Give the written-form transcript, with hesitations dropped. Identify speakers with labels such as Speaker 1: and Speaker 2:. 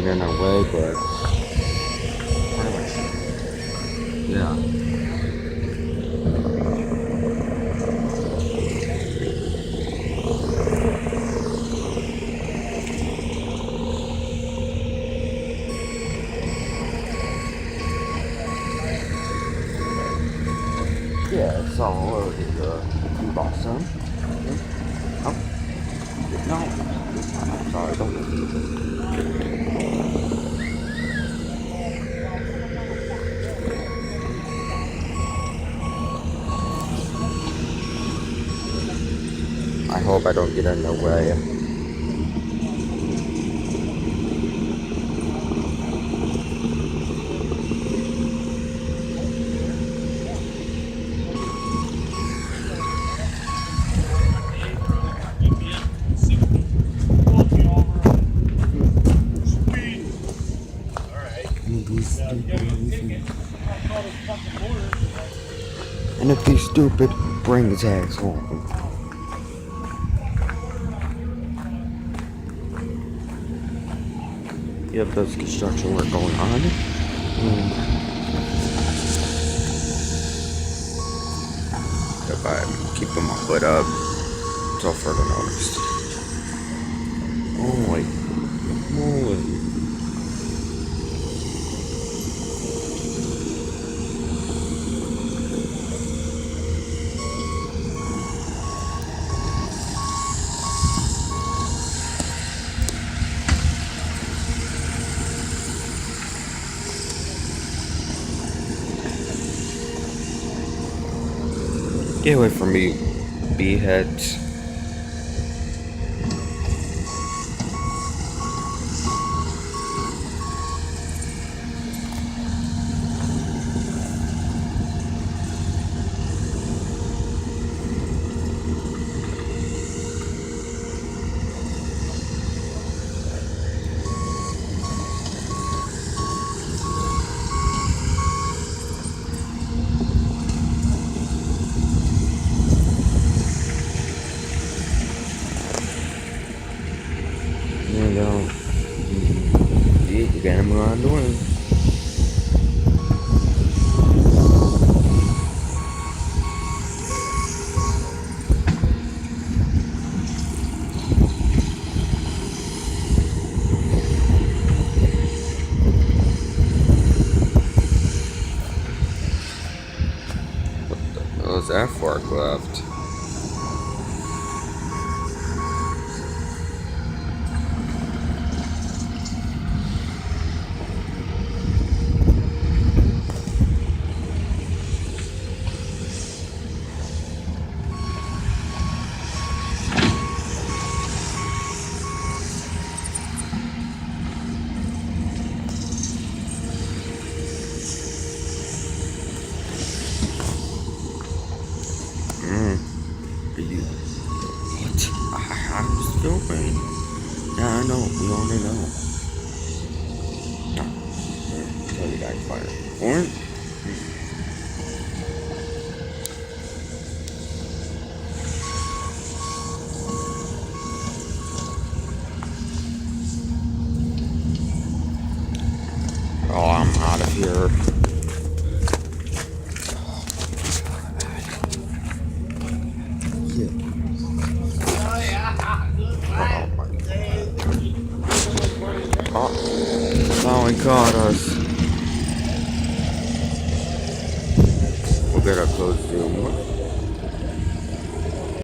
Speaker 1: get in our way, but yeah. Yeah, so you bought some? Oh, no. Sorry, don't. I hope I don't get in the way. And if he's stupid, bring his ass home. Yep, there's construction work going on. If I keep my foot up until further notice. Holy moly. Get away from me, B-heads. You gotta move on doing. What was that forklift? What? I was filming. Yeah, I know. We already know. Tell you guys fire. Orange? Oh, I'm out of here. Oh, he caught us. We'll get our clothes soon.